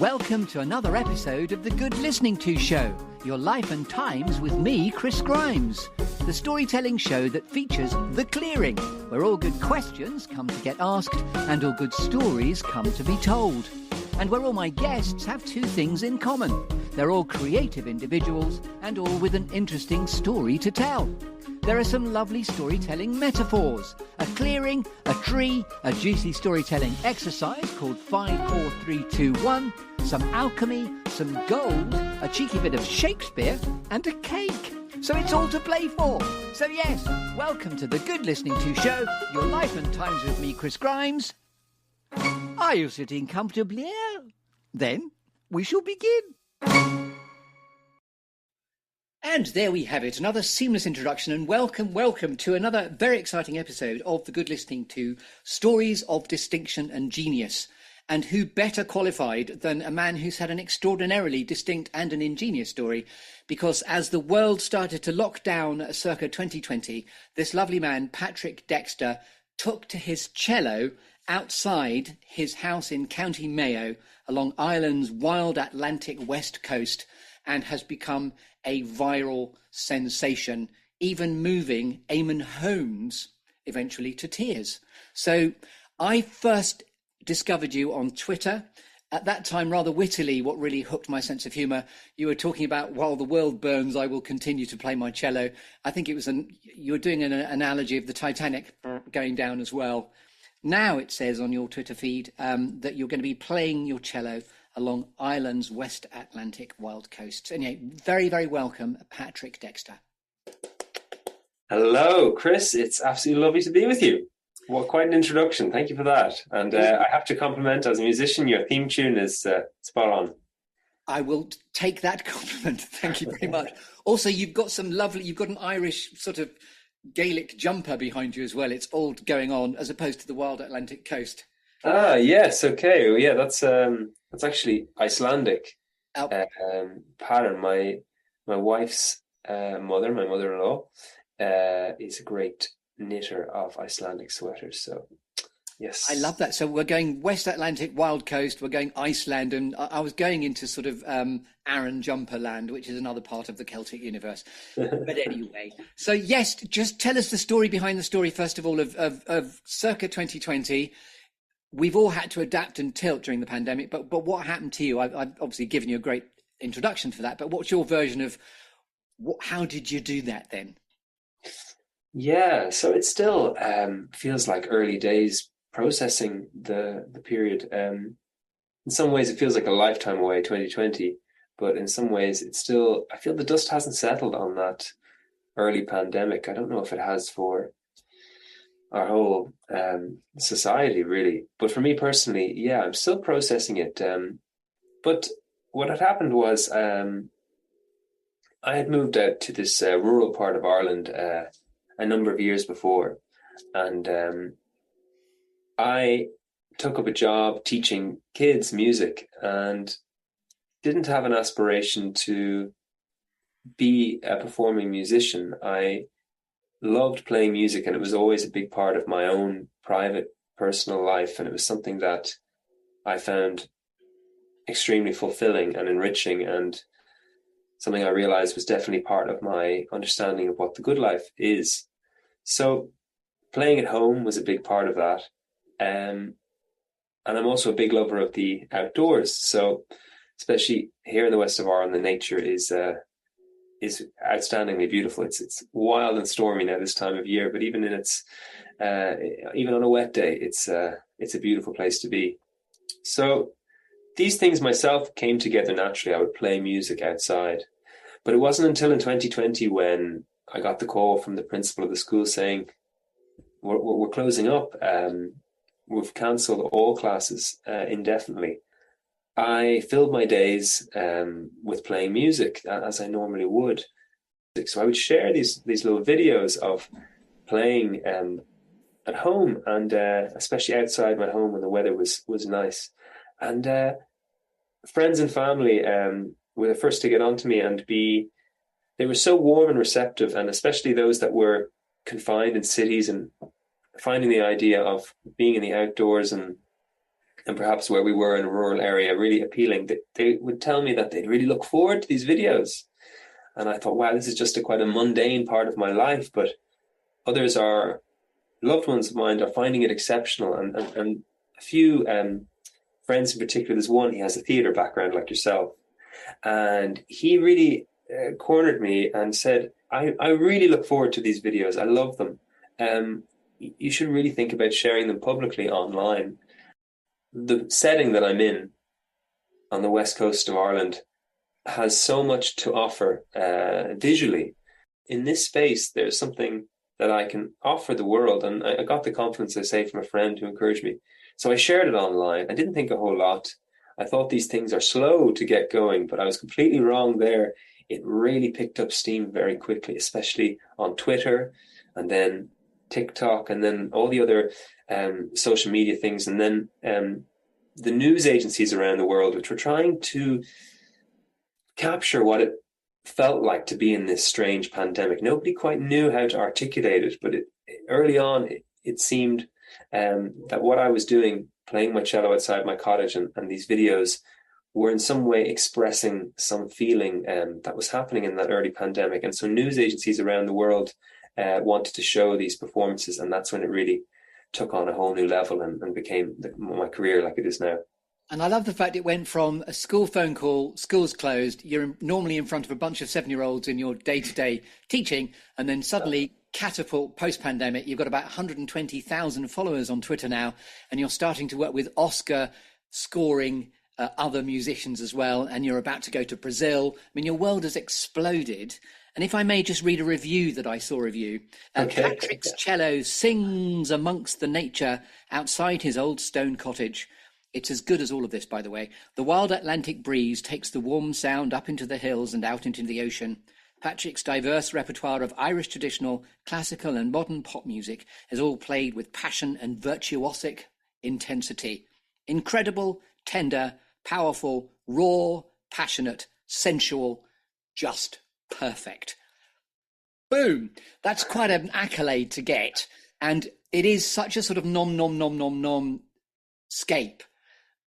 Welcome to another episode of The Good Listening To Show, your life and times with me, Chris Grimes. The storytelling show that features The Clearing, where all good questions come to get asked and all good stories come to be told. And where all my guests have two things in common. They're all creative individuals and all with an interesting story to tell. There are some lovely storytelling metaphors, a clearing, a tree, a juicy storytelling exercise called 5, 4, 3, 2, 1, some alchemy, some gold, a cheeky bit of Shakespeare, and a cake. So it's all to play for. So yes, welcome to The Good Listening To Show, your life and times with me, Chris Grimes. Are you sitting comfortably? Then we shall begin. And there we have it, another seamless introduction, and welcome to another very exciting episode of The Good Listening To Stories of Distinction and Genius. And who better qualified than a man who's had an extraordinarily distinct and an ingenious story, because as the world started to lock down circa 2020, this lovely man, Patrick Dexter, took to his cello outside his house in County Mayo along Ireland's wild Atlantic west coast, and has become a viral sensation, even moving Eamon Holmes eventually to tears. So I first discovered you on Twitter. At that time, rather wittily, what really hooked my sense of humour, you were talking about, while the world burns, I will continue to play my cello. I think it was you were doing an analogy of the Titanic going down as well. Now it says on your Twitter feed that you're going to be playing your cello along Ireland's West Atlantic wild coast. Anyway, very, very welcome, Patrick Dexter. Hello, Chris. It's absolutely lovely to be with you. Well, quite an introduction. Thank you for that. And I have to compliment, as a musician, your theme tune is spot on. I will take that compliment. Thank you very much. Also, you've got an Irish sort of Gaelic jumper behind you as well. It's all going on as opposed to the wild Atlantic coast. Ah, yes. Okay. Well, yeah, that's actually Icelandic pattern. My wife's mother, my mother-in-law, is a great knitter of Icelandic sweaters. So, yes. I love that. So we're going West Atlantic wild coast, we're going Iceland, and I was going into sort of Aran jumper land, which is another part of the Celtic universe. But anyway, so yes, just tell us the story behind the story, first of all, of circa 2020. We've all had to adapt and tilt during the pandemic, but what happened to you? I've obviously given you a great introduction for that, but what's your version of how did you do that then? Yeah, so it still feels like early days processing the period. In some ways, it feels like a lifetime away, 2020, but in some ways, it's still, I feel the dust hasn't settled on that early pandemic. I don't know if it has for our whole society, really. But for me personally, yeah, I'm still processing it. But what had happened was I had moved out to this rural part of Ireland a number of years before. And I took up a job teaching kids music and didn't have an aspiration to be a performing musician. I loved playing music, and it was always a big part of my own private personal life, and it was something that I found extremely fulfilling and enriching, and something I realized was definitely part of my understanding of what the good life is. So playing at home was a big part of that, and I'm also a big lover of the outdoors. So especially here in the west of Ireland, the nature is outstandingly beautiful. It's wild and stormy now this time of year, but even in its even on a wet day, it's a beautiful place to be. So these things myself came together naturally. I would play music outside, but it wasn't until in 2020 when I got the call from the principal of the school saying, "We're closing up. We've cancelled all classes indefinitely." I filled my days with playing music as I normally would. So I would share these little videos of playing at home, and especially outside my home when the weather was nice. And friends and family were the first to get onto me, and they were so warm and receptive, and especially those that were confined in cities and finding the idea of being in the outdoors and and perhaps where we were in a rural area, really appealing, they would tell me that they'd really look forward to these videos. And I thought, wow, this is just quite a mundane part of my life. But others are, loved ones of mine are finding it exceptional. And a few friends in particular, there's one, he has a theatre background like yourself. And he really cornered me and said, I really look forward to these videos. I love them. You should really think about sharing them publicly online. The setting that I'm in on the west coast of Ireland has so much to offer visually. In this space, there's something that I can offer the world. And I got the confidence, I say, from a friend who encouraged me. So I shared it online. I didn't think a whole lot. I thought these things are slow to get going, but I was completely wrong there. It really picked up steam very quickly, especially on Twitter and then TikTok and then all the other social media things. And then the news agencies around the world, which were trying to capture what it felt like to be in this strange pandemic. Nobody quite knew how to articulate it, but early on, it seemed that what I was doing, playing my cello outside my cottage and these videos, were in some way expressing some feeling that was happening in that early pandemic. And so news agencies around the world wanted to show these performances, and that's when it really took on a whole new level and became my career like it is now. And I love the fact it went from a school phone call, school's closed, you're normally in front of a bunch of 7-year-olds in your day-to-day teaching, and then suddenly catapult post-pandemic, you've got about 120,000 followers on Twitter now, and you're starting to work with Oscar scoring other musicians as well, and you're about to go to Brazil. I mean, your world has exploded. And if I may just read a review that I saw of you, okay. Patrick's cello sings amongst the nature outside his old stone cottage. It's as good as all of this, by the way. The wild Atlantic breeze takes the warm sound up into the hills and out into the ocean. Patrick's diverse repertoire of Irish traditional, classical and modern pop music is all played with passion and virtuosic intensity. Incredible, tender, powerful, raw, passionate, sensual, just perfect. Boom! That's quite an accolade to get. And it is such a sort of nom scape.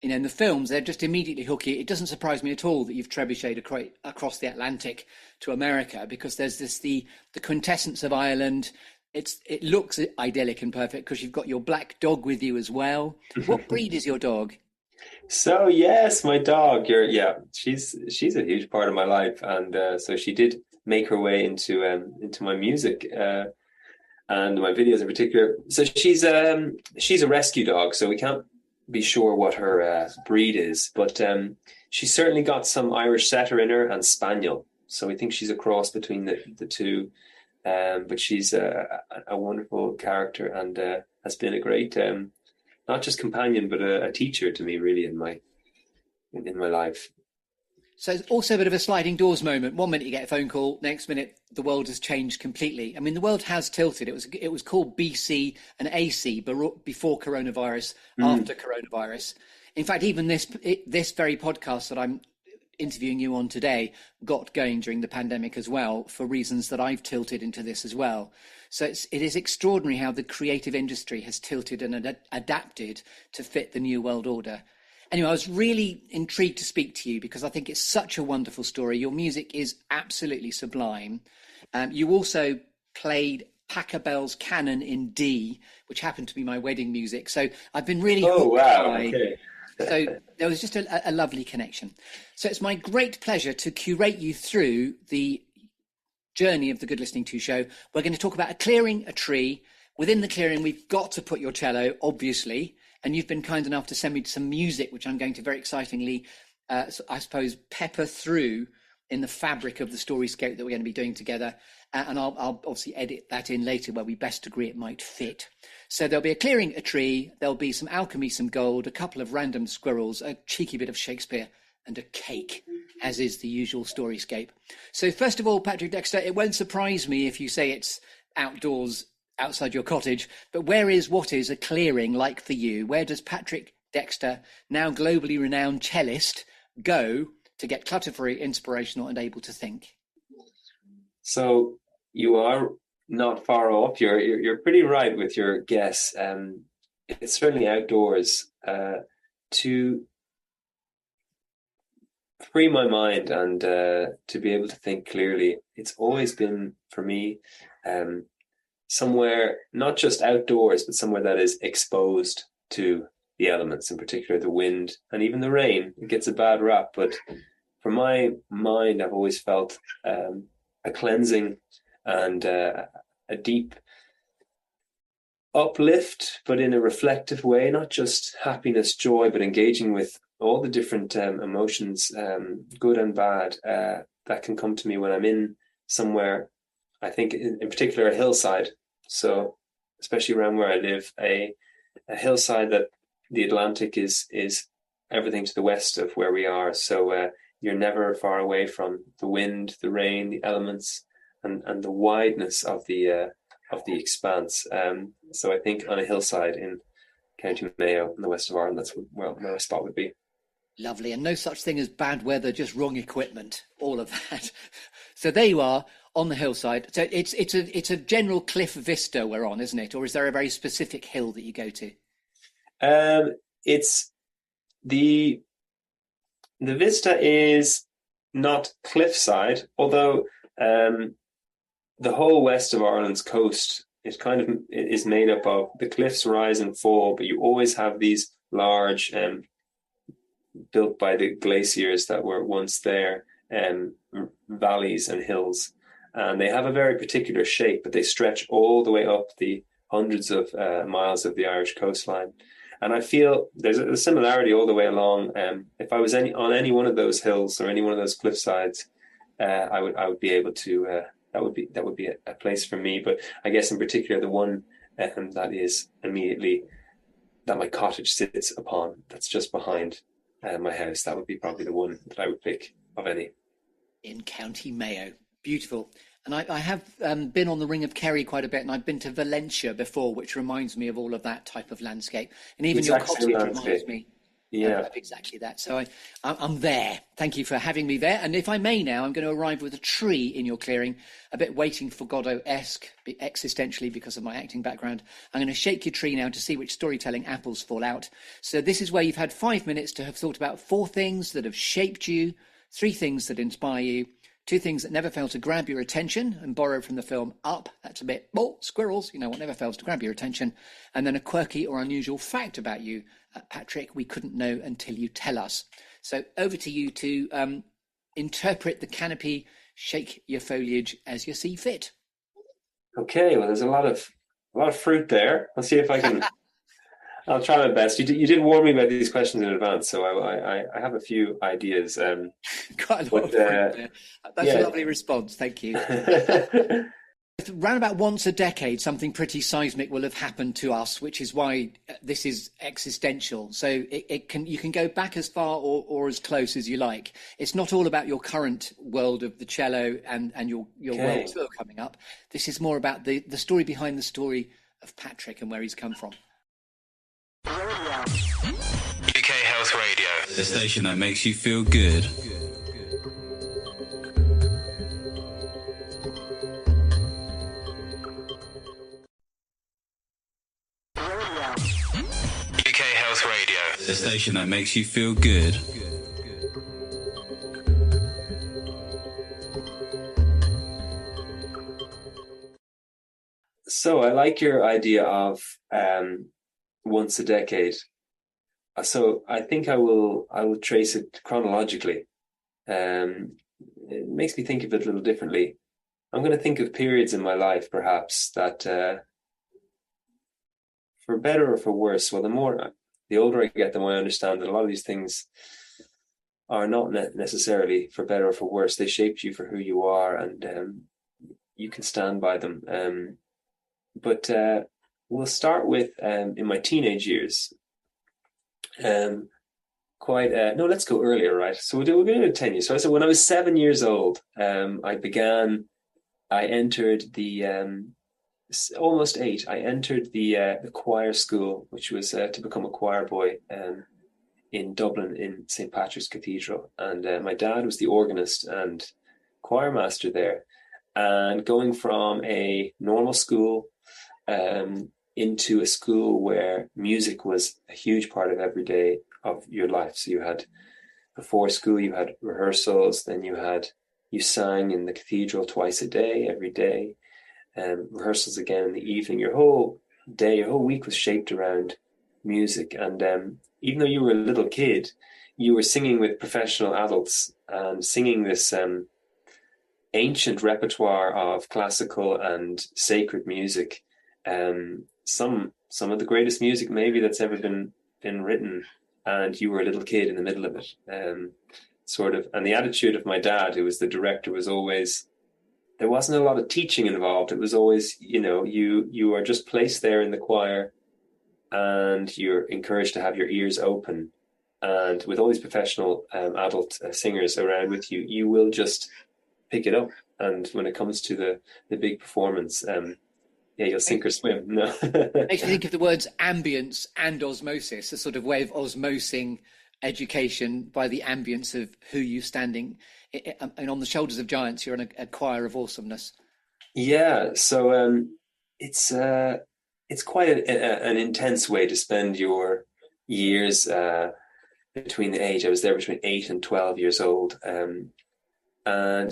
You know, in the films, they're just immediately hooky. It doesn't surprise me at all that you've trebucheted across the Atlantic to America, because there's the quintessence of Ireland. It looks idyllic and perfect because you've got your black dog with you as well. What breed is your dog? So yes, my dog. She's a huge part of my life, and so she did make her way into my music and my videos in particular. So she's a rescue dog, so we can't be sure what her breed is, but she's certainly got some Irish setter in her and spaniel. So we think she's a cross between the two. But she's a wonderful character and has been a great not just companion but a teacher to me, really, in my life. So it's also a bit of a sliding doors moment. 1 minute you get a phone call, next minute the world has changed completely. I mean, the world has tilted. It was called BC and AC before coronavirus, after coronavirus. In fact, even this very podcast that I'm interviewing you on today got going during the pandemic as well, for reasons that I've tilted into this as well. So it is extraordinary how the creative industry has tilted and adapted to fit the new world order. Anyway, I was really intrigued to speak to you because I think it's such a wonderful story. Your music is absolutely sublime. You also played Pachelbel's Canon in D, which happened to be my wedding music. So I've been really hooked by... Okay. So there was just a lovely connection. So it's my great pleasure to curate you through the journey of the Good Listening To show. We're going to talk about clearing a tree. Within the clearing, we've got to put your cello, obviously. And you've been kind enough to send me some music, which I'm going to very excitingly, I suppose, pepper through in the fabric of the storyscape that we're going to be doing together. And I'll obviously edit that in later where we best agree it might fit. So there'll be a clearing a tree, there'll be some alchemy, some gold, a couple of random squirrels, a cheeky bit of Shakespeare, and a cake, as is the usual storyscape. So first of all, Patrick Dexter, it won't surprise me if you say it's outdoors, outside your cottage, but what is a clearing like for you? Where does Patrick Dexter, now globally renowned cellist, go to get clutter-free, inspirational, and able to think? So you are not far off. You're pretty right with your guess. It's certainly outdoors. to free my mind and to be able to think clearly. It's always been for me somewhere not just outdoors, but somewhere that is exposed to the elements, in particular the wind and even the rain. It gets a bad rap, but for my mind, I've always felt a cleansing and a deep uplift, but in a reflective way, not just happiness, joy, but engaging with all the different emotions, good and bad, that can come to me when I'm in somewhere. I think in particular a hillside. So especially around where I live, a hillside that the Atlantic is everything to the west of where we are. So you're never far away from the wind, the rain, the elements, and the wideness of the expanse. So I think on a hillside in County Mayo in the west of Ireland, that's where my spot would be. Lovely. And no such thing as bad weather, just wrong equipment, all of that. So there you are on the hillside. So it's a general cliff vista we're on, isn't it? Or is there a very specific hill that you go to? It's the vista is not cliffside, although the whole west of Ireland's coast is made up of the cliffs rise and fall, but you always have these large built by the glaciers that were once there, valleys and hills, and they have a very particular shape, but they stretch all the way up the hundreds of miles of the Irish coastline. And I feel there's a similarity all the way along. If I was on any one of those hills or any one of those cliff sides, I would be able to. That would be a place for me. But I guess in particular the one that is immediately that my cottage sits upon, that's just behind my house, that would be probably the one that I would pick of any. In County Mayo. Beautiful. And I have been on the Ring of Kerry quite a bit, and I've been to Valentia before, which reminds me of all of that type of landscape. And even your cottage reminds me of exactly that. So I'm there. Thank you for having me there. And if I may now, I'm going to arrive with a tree in your clearing, a bit Waiting for Godot-esque, existentially because of my acting background. I'm going to shake your tree now to see which storytelling apples fall out. So this is where you've had 5 minutes to have thought about 4 things that have shaped you, 3 things that inspire you, 2 things that never fail to grab your attention, and borrow from the film Up. That's a bit, squirrels, what never fails to grab your attention. And then a quirky or unusual fact about you, Patrick, we couldn't know until you tell us. So over to you to interpret the canopy, shake your foliage as you see fit. Okay, well, there's a lot of fruit there. I'll see if I can. I'll try my best. You did warn me about these questions in advance, so I have a few ideas. Quite a lot of fruit there. That's a lovely response. Thank you. Round about once a decade, something pretty seismic will have happened to us, which is why this is existential. So you can go back as far or as close as you like. It's not all about your current world of the cello and your world tour coming up. This is more about the story behind the story of Patrick and where he's come from. UK Health Radio, the station that makes you feel good. UK Health Radio, the station that makes you feel good. So I like your idea of once a decade. So I think I will trace it chronologically. It makes me think of it a little differently. I'm going to think of periods in my life, perhaps, that for better or for worse, well, the older I get, the more I understand that a lot of these things are not necessarily for better or for worse. They shaped you for who you are, and you can stand by them. But we'll start with in my teenage years. Let's go earlier, right? So we're going to do 10 years. So I said when I was 7 years old, I entered the almost 8. I entered the choir school, which was to become a choir boy in Dublin in St. Patrick's Cathedral. And my dad was the organist and choir master there. And going from a normal school into a school where music was a huge part of every day of your life. So you had, before school, you had rehearsals, then you sang in the cathedral twice a day, every day, rehearsals again in the evening. Your whole day, your whole week was shaped around music. And even though you were a little kid, you were singing with professional adults and singing this ancient repertoire of classical and sacred music. Some of the greatest music maybe that's ever been written, and you were a little kid in the middle of it. And the attitude of my dad, who was the director, was always, there wasn't a lot of teaching involved. It was always, you are just placed there in the choir and you're encouraged to have your ears open. And with all these professional adult singers around with you, you will just pick it up. And when it comes to the big performance, you'll sink or swim. No. Makes me think of the words ambience and osmosis, a sort of way of osmosing education by the ambience of who you're standing. And on the shoulders of giants, you're in a choir of awesomeness. Yeah, so it's quite an intense way to spend your years between the age. I was there between 8 and 12 years old, and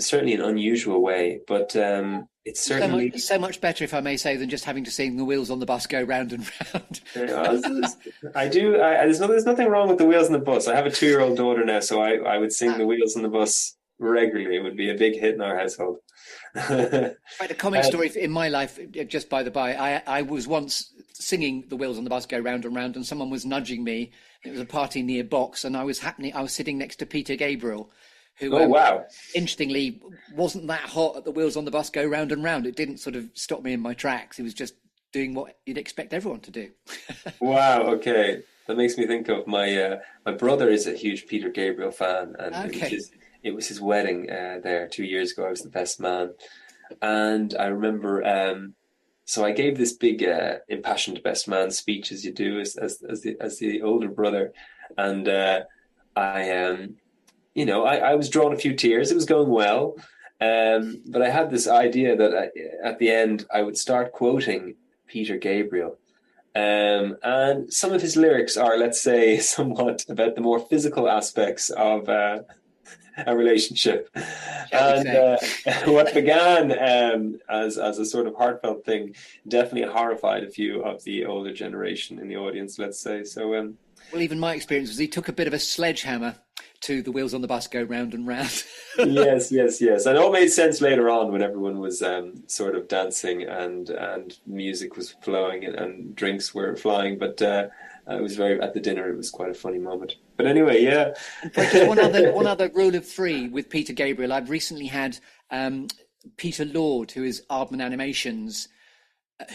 certainly an unusual way. But it's certainly so much better, if I may say, than just having to sing "The Wheels on the Bus Go Round and Round." There's nothing wrong with the wheels on the bus. I have a 2-year-old daughter now, so I would sing "The Wheels on the Bus" regularly. It would be a big hit in our household. Right, a comic story in my life, just by the by, I was once singing "The Wheels on the Bus Go Round and Round," and someone was nudging me. It was a party near Box, and I was sitting next to Peter Gabriel, who, interestingly, wasn't that hot at "The Wheels on the Bus Go Round and Round." It didn't sort of stop me in my tracks. He was just doing what you'd expect everyone to do. Wow, okay. That makes me think of my brother is a huge Peter Gabriel fan, and it was his wedding there 2 years ago. I was the best man. And I remember, so I gave this big impassioned best man speech, as you do as the older brother. And I was drawing a few tears. It was going well. But I had this idea that at the end I would start quoting Peter Gabriel. And some of his lyrics are, let's say, somewhat about the more physical aspects of a relationship. And what began as a sort of heartfelt thing definitely horrified a few of the older generation in the audience, let's say. So, well, even my experience was he took a bit of a sledgehammer to "The Wheels on the Bus Go Round and Round." Yes. And it all made sense later on when everyone was sort of dancing and music was flowing and drinks were flying. But it was at the dinner, it was quite a funny moment. But anyway, yeah. one other rule of 3 with Peter Gabriel. I've recently had Peter Lord, who is Aardman Animations,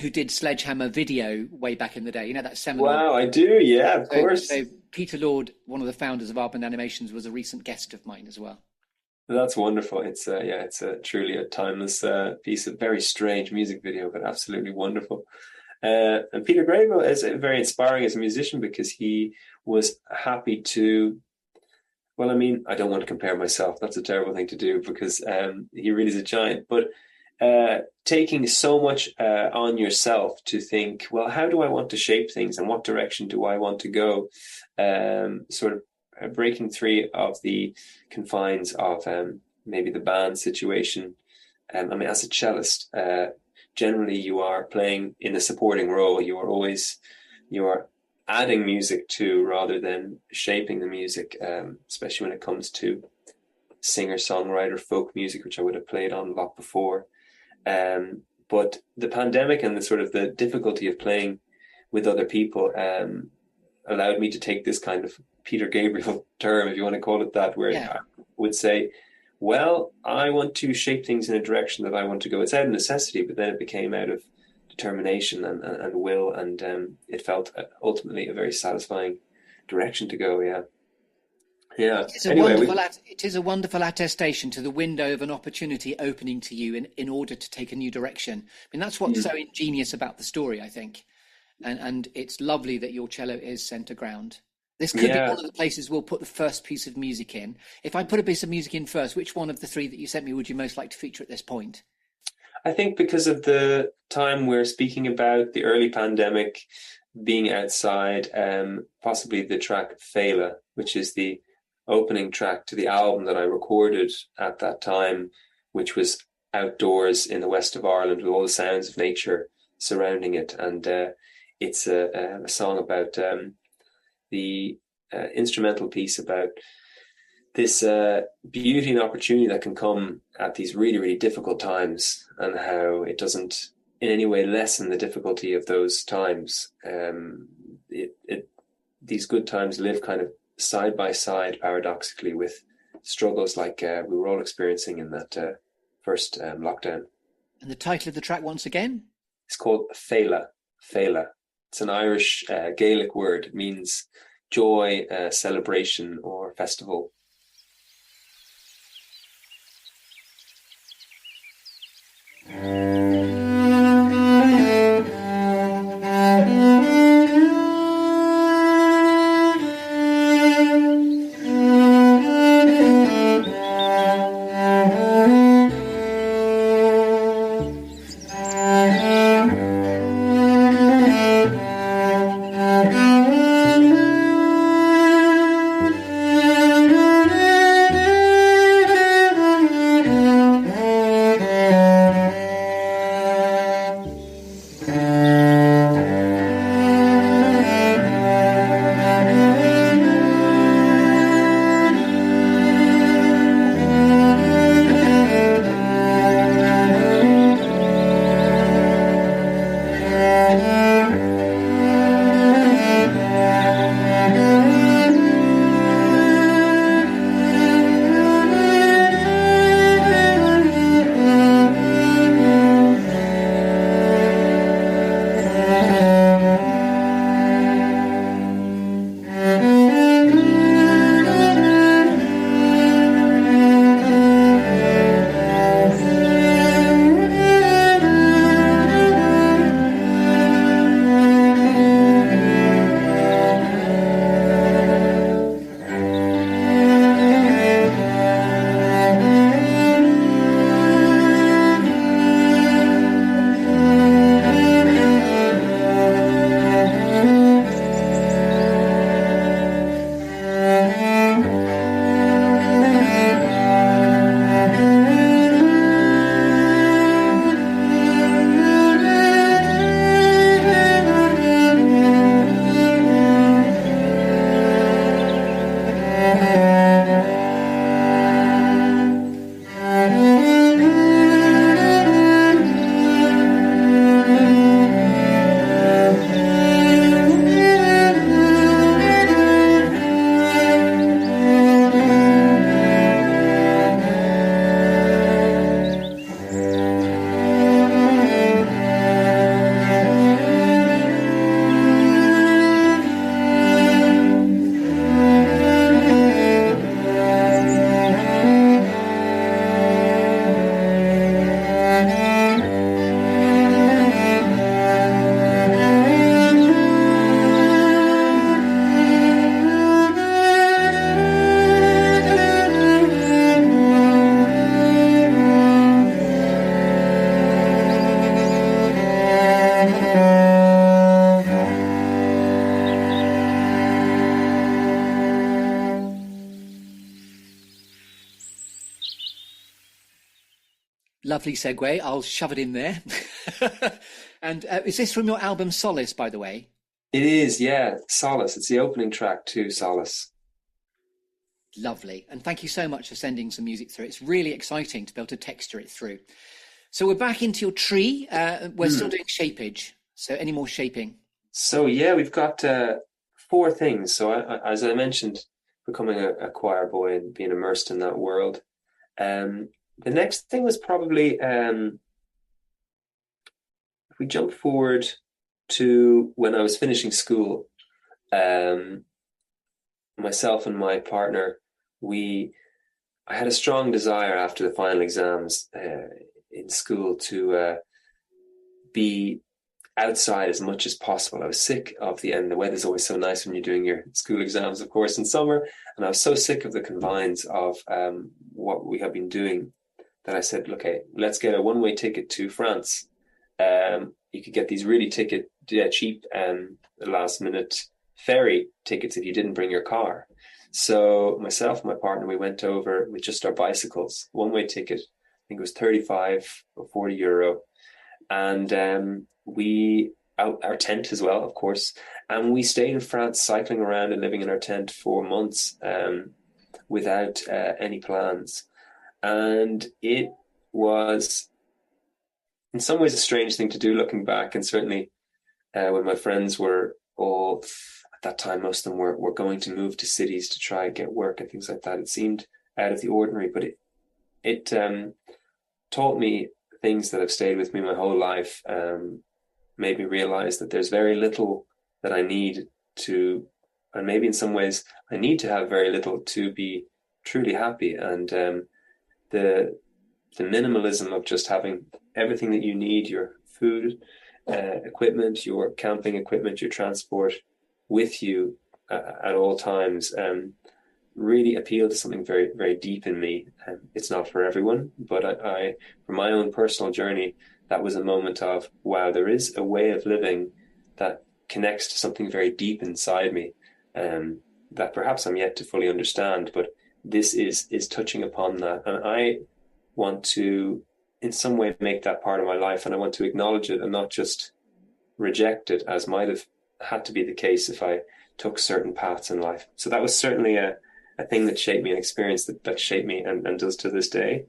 who did Sledgehammer Video way back in the day. You know, that seminal. Wow, I do. Yeah, of course. So Peter Lord, one of the founders of Aardman Animations, was a recent guest of mine as well. That's wonderful. It's truly a timeless piece of very strange music video, but absolutely wonderful. And Peter Gabriel is very inspiring as a musician because he was happy to. Well, I mean, I don't want to compare myself. That's a terrible thing to do because he really is a giant. But taking so much on yourself to think, well, how do I want to shape things and what direction do I want to go? Sort of breaking free of the confines of maybe the band situation. I mean, as a cellist, generally you are playing in a supporting role. You are adding music to rather than shaping the music, especially when it comes to singer-songwriter folk music, which I would have played on a lot before. But the pandemic and the sort of the difficulty of playing with other people allowed me to take this kind of Peter Gabriel term, if you want to call it that, where I would say, well, I want to shape things in a direction that I want to go. It's out of necessity, but then it became out of determination and will, and it felt ultimately a very satisfying direction to go. Yeah. It is a wonderful attestation to the window of an opportunity opening to you in order to take a new direction. I mean, that's what's so ingenious about the story, I think. And it's lovely that your cello is centre ground. This could be one of the places we'll put the first piece of music in. If I put a piece of music in first, which one of the 3 that you sent me would you most like to feature at this point? I think because of the time we're speaking about, the early pandemic, being outside, possibly the track Fela, which is the opening track to the album that I recorded at that time, which was outdoors in the west of Ireland with all the sounds of nature surrounding it. And it's a song about the instrumental piece about this beauty and opportunity that can come at these really, really difficult times, and how it doesn't in any way lessen the difficulty of those times. These good times live kind of side by side, paradoxically, with struggles like we were all experiencing in that first lockdown. And the title of the track once again? It's called Fela. Fela. It's an Irish Gaelic word. It means joy, celebration, or festival. Lovely segue. I'll shove it in there. And is this from your album Solace, by the way? It is, yeah. Solace. It's the opening track to Solace. Lovely. And thank you so much for sending some music through. It's really exciting to be able to texture it through. So we're back into your tree. We're still doing shapeage. So any more shaping? So, yeah, we've got 4 things. So as I mentioned, becoming a choir boy and being immersed in that world. The next thing was probably, if we jump forward to when I was finishing school, myself and my partner, I had a strong desire after the final exams in school to be outside as much as possible. I was sick of the weather's always so nice when you're doing your school exams, of course, in summer, and I was so sick of the confines of what we have been doing that I said, okay, let's get a one-way ticket to France. You could get these really cheap last-minute ferry tickets if you didn't bring your car. So myself and my partner, we went over with just our bicycles, one-way ticket. I think it was 35 or 40 euro. And our tent as well, of course. And we stayed in France, cycling around and living in our tent for months without any plans. And it was, in some ways, a strange thing to do looking back. And certainly when my friends were all, at that time, most of them were going to move to cities to try and get work and things like that. It seemed out of the ordinary, but it taught me things that have stayed with me my whole life, made me realize that there's very little that I need to, and maybe in some ways I need to have very little to be truly happy. And the minimalism of just having everything that you need, your food, equipment, your camping equipment, your transport with you at all times, really appealed to something very, very deep in me. It's not for everyone, but I, for my own personal journey, that was a moment of, wow, there is a way of living that connects to something very deep inside me, that perhaps I'm yet to fully understand, but this is touching upon that. And I want to, in some way, make that part of my life, and I want to acknowledge it and not just reject it, as might have had to be the case if I took certain paths in life. So that was certainly a thing that shaped me, an experience that shaped me and does to this day.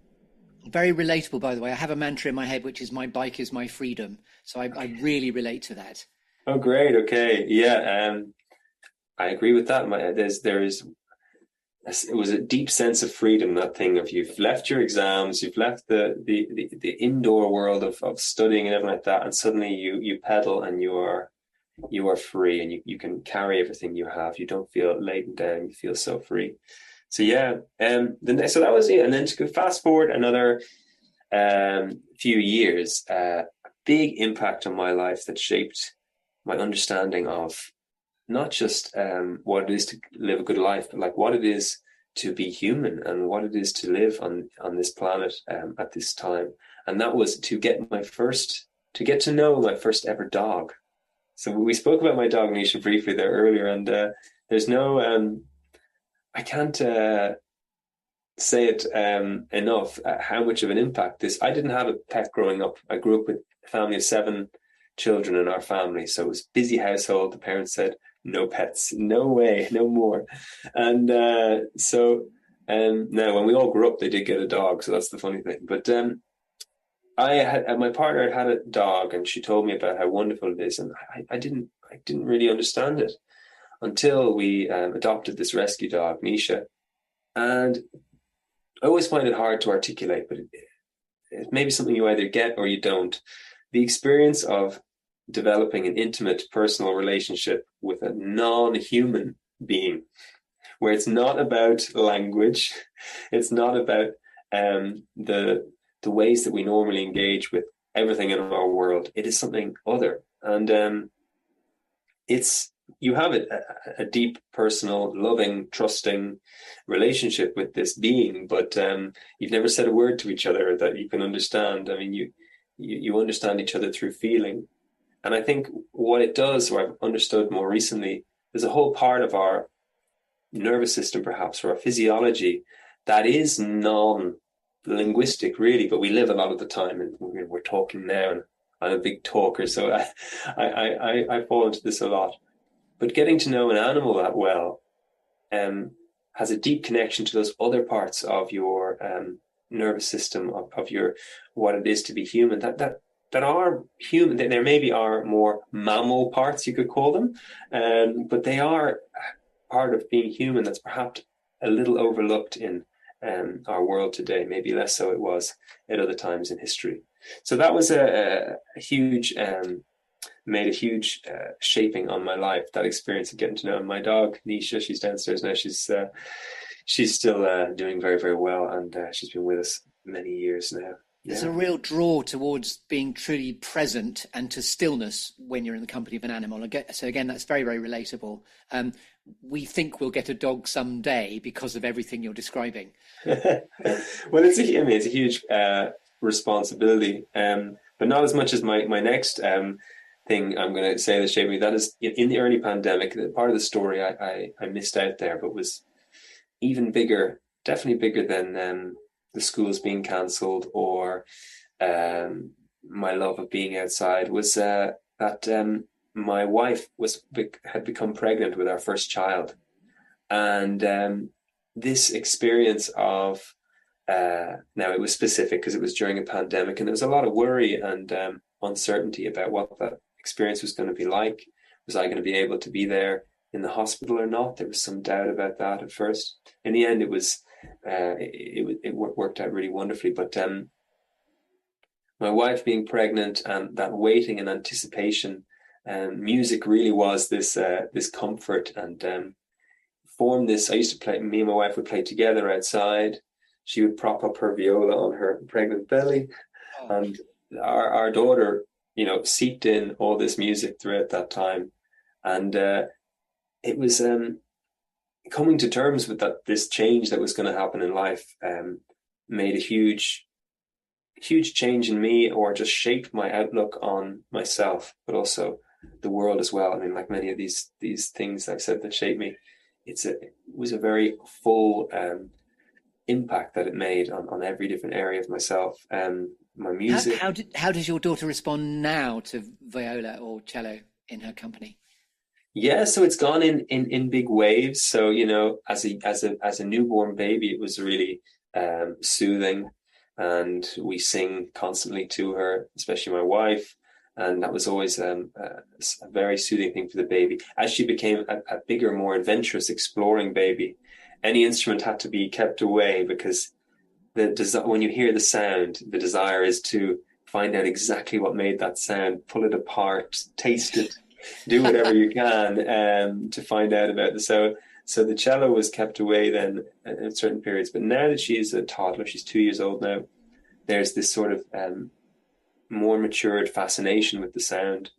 Very relatable, by the way. I have a mantra in my head, which is my bike is my freedom. So I really relate to that. Oh, great. Okay. Yeah. I agree with that. It was a deep sense of freedom, that thing of you've left your exams, you've left the indoor world of studying and everything like that. And suddenly you pedal and you are free, and you can carry everything you have. You don't feel laden down. You feel so free. So yeah, so that was it. And then to fast forward another few years, a big impact on my life that shaped my understanding of not just what it is to live a good life, but like what it is to be human and what it is to live on this planet at this time. And that was to get to know my first ever dog. So we spoke about my dog Nisha briefly there earlier, and there's no, I can't say it enough how much of an impact this. I didn't have a pet growing up. I grew up with a family of 7 children in our family, so it was a busy household. The parents said, no pets, no way, no more. And so now when we all grew up, they did get a dog, so that's the funny thing. But my partner had a dog, and she told me about how wonderful it is, and I didn't really understand it until we adopted this rescue dog, Nisha. And I always find it hard to articulate, but it may be something you either get or you don't. The experience of developing an intimate personal relationship with a non-human being, where it's not about language, it's not about the ways that we normally engage with everything in our world. It is something other, and you have a deep, personal, loving, trusting relationship with this being, but you've never said a word to each other that you can understand. I mean, you understand each other through feeling. And I think what it does, or I've understood more recently, there's a whole part of our nervous system, perhaps, or our physiology, that is non-linguistic, really, but we live a lot of the time, and we're talking now, and I'm a big talker, so I fall into this a lot. But getting to know an animal that well has a deep connection to those other parts of your nervous system, of your what it is to be human, that are human. There maybe are more mammal parts, you could call them, but they are part of being human that's perhaps a little overlooked in our world today. Maybe less so it was at other times in history. So that was a huge, made a huge shaping on my life, that experience of getting to know my dog, Nisha. She's downstairs now. She's still doing very, very well, and she's been with us many years now. There's a real draw towards being truly present and to stillness when you're in the company of an animal. So again, that's very, very relatable. We think we'll get a dog someday because of everything you're describing. Well, it's a huge responsibility, but not as much as my next thing I'm going to say that shaped me. That is, in the early pandemic, part of the story I missed out there, but was even bigger, definitely bigger than the schools being cancelled or my love of being outside, was that my wife had become pregnant with our first child. And this experience of, now it was specific because it was during a pandemic, and there was a lot of worry and uncertainty about what that experience was going to be like. Was I going to be able to be there in the hospital or not? There was some doubt about that at first. In the end, it worked out really wonderfully. But my wife being pregnant and that waiting and anticipation, music really was this comfort, and formed this. I used to play. Me and my wife would play together outside. She would prop up her viola on her pregnant belly, and our daughter, seeped in all this music throughout that time, and it was coming to terms with this change that was going to happen in life. Made a huge change in me, or just shaped my outlook on myself, but also the world as well. I mean, like many of these things I've said that shaped me, it was a very full impact that it made on every different area of myself. My music. How does your daughter respond now to viola or cello in her company? Yeah, so it's gone in big waves. So as a newborn baby, it was really soothing, and we sing constantly to her, especially my wife, and that was always a very soothing thing for the baby. As she became a bigger, more adventurous, exploring baby, any instrument had to be kept away, because when you hear the sound, the desire is to find out exactly what made that sound, pull it apart, taste it, do whatever you can to find out about it. So the cello was kept away then at certain periods. But now that she's a toddler, she's 2 years old now, there's this sort of more matured fascination with the sound.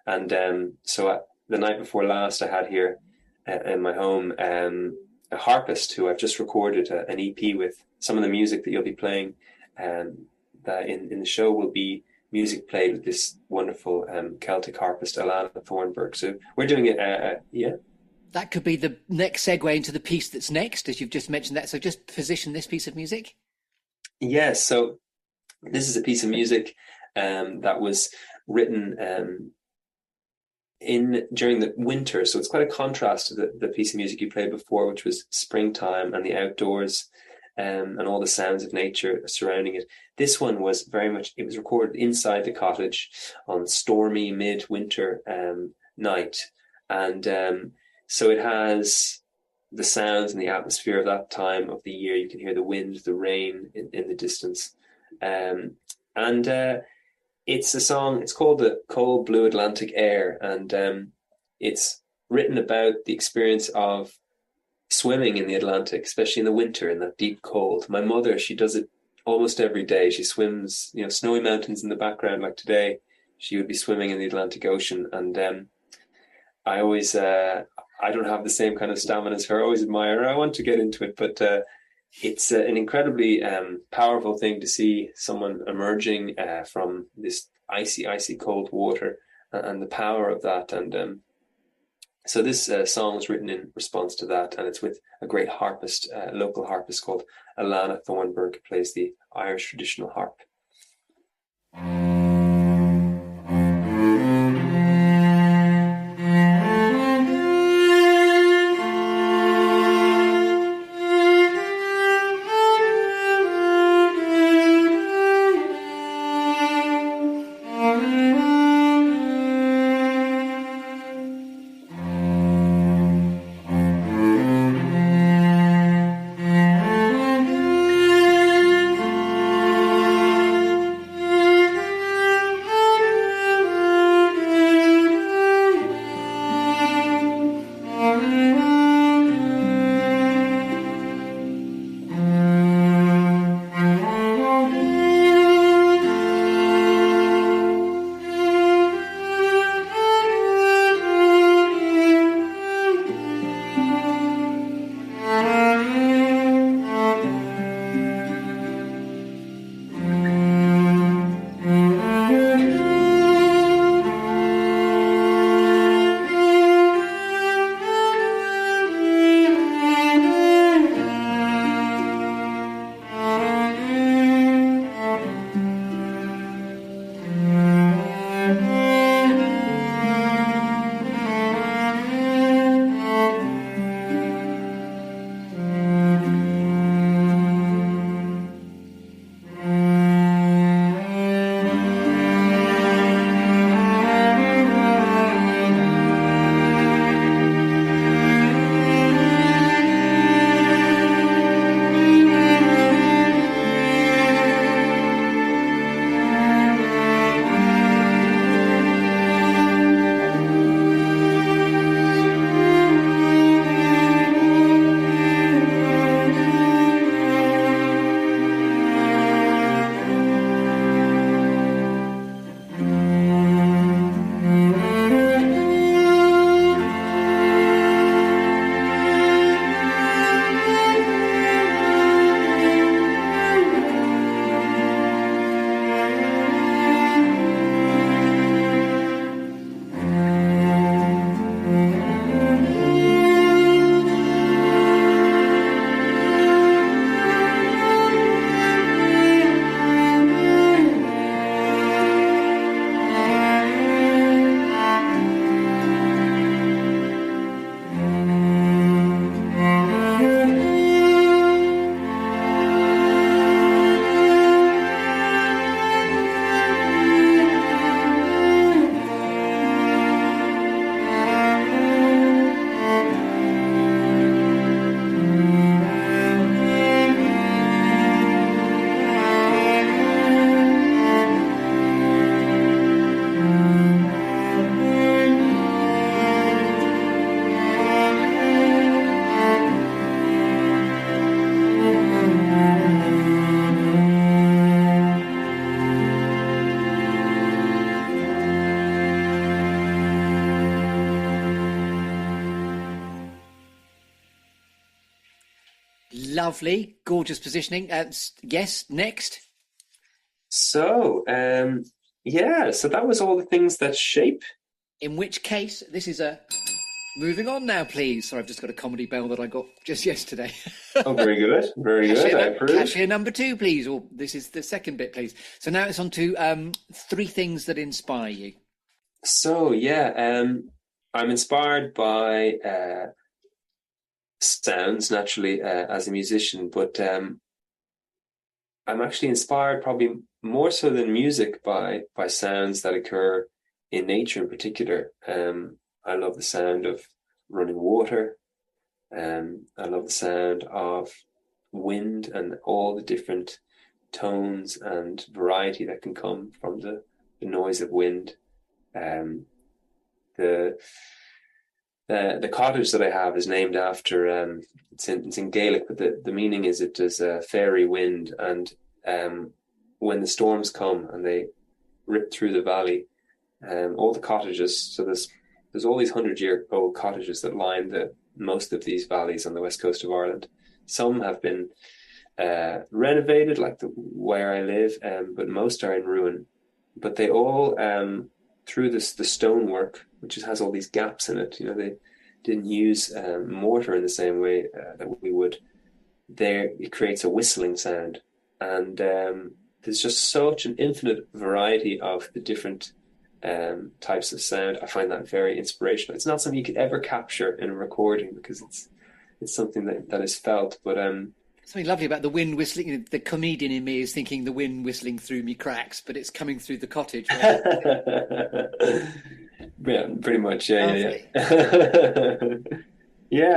And so the night before last, I had here in my home a harpist who I've just recorded an EP with. Some of the music that you'll be playing that in the show will be music played with this wonderful Celtic harpist, Alana Thornburg. So we're doing it, yeah. That could be the next segue into the piece that's next, as you've just mentioned that. So just position this piece of music. Yes, so this is a piece of music that was written during the winter. So it's quite a contrast to the piece of music you played before, which was springtime and the outdoors. And all the sounds of nature surrounding it. This one was very much, it was recorded inside the cottage on stormy midwinter night. And so it has the sounds and the atmosphere of that time of the year. You can hear the wind, the rain in the distance. And it's a song, it's called The Cold Blue Atlantic Air. And it's written about the experience of swimming in the Atlantic, especially in the winter, in that deep cold. My mother, she does it almost every day. She swims, snowy mountains in the background. Like today, she would be swimming in the Atlantic Ocean. And I always, I don't have the same kind of stamina as her. I always admire her. I want to get into it, but it's an incredibly powerful thing to see someone emerging from this icy, icy cold water, and the power of that. And so this song was written in response to that, and it's with a great harpist, local harpist called Alana Thornburg, who plays the Irish traditional harp. Lovely, gorgeous positioning. Yes, next. So, so that was all the things that shape. In which case, this is a... Moving on now, please. Sorry, I've just got a comedy bell that I got just yesterday. Oh, very good. Very good. I approve. Cashier number 2, please. Or this is the second bit, please. So now it's on to 3 things that inspire you. So, I'm inspired by sounds, naturally, as a musician, but I'm actually inspired probably more so than music by sounds that occur in nature in particular. I love the sound of running water. I love the sound of wind and all the different tones and variety that can come from the noise of wind. The cottage that I have is named after it's in Gaelic, but the meaning is it is a fairy wind, and when the storms come and they rip through the valley, all the cottages. So there's all these 100-year-old cottages that line most of these valleys on the west coast of Ireland. Some have been renovated, like where I live, but most are in ruin. But they all, through the stonework, which has all these gaps in it, they didn't use mortar in the same way that we would. It creates a whistling sound, and there's just such an infinite variety of the different types of sound. I find that very inspirational. It's not something you could ever capture in a recording because it's something that is felt. But something lovely about the wind whistling. The comedian in me is thinking the wind whistling through me cracks, but it's coming through the cottage. Right? Yeah, pretty much. Yeah.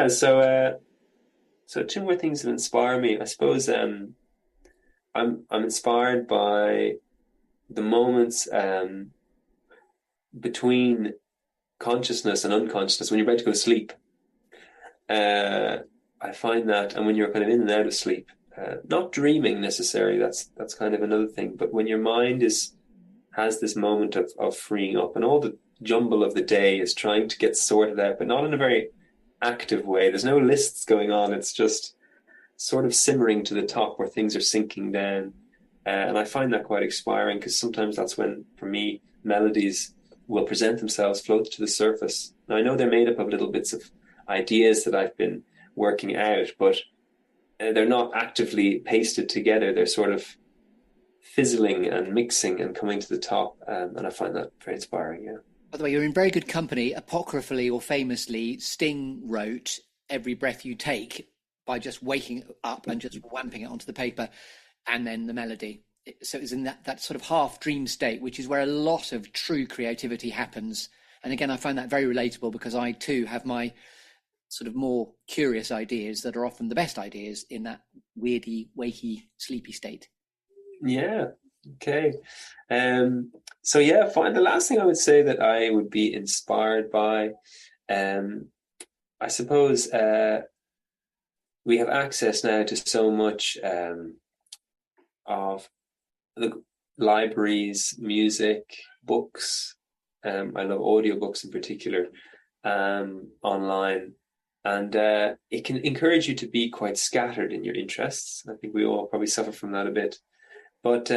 So 2 more things that inspire me. I suppose I'm inspired by the moments between consciousness and unconsciousness when you're about to go to sleep. I find that, and when you're kind of in and out of sleep, not dreaming necessarily, that's kind of another thing, but when your mind has this moment of freeing up, and all the jumble of the day is trying to get sorted out, but not in a very active way. There's no lists going on. It's just sort of simmering to the top where things are sinking down. And I find that quite inspiring, because sometimes that's when, for me, melodies will present themselves, float to the surface. Now, I know they're made up of little bits of ideas that I've been working out, but they're not actively pasted together. They're sort of fizzling and mixing and coming to the top. And I find that very inspiring, yeah. By the way, you're in very good company. Apocryphally or famously, Sting wrote Every Breath You Take by just waking up and just whamping it onto the paper, and then the melody. So it's in that sort of half dream state, which is where a lot of true creativity happens. And again, I find that very relatable, because I too have my sort of more curious ideas that are often the best ideas in that weirdy, wakey, sleepy state. Yeah. Okay. Fine. The last thing I would say that I would be inspired by, I suppose, we have access now to so much of the libraries, music, books. I love audiobooks in particular, online. And it can encourage you to be quite scattered in your interests. I think we all probably suffer from that a bit. But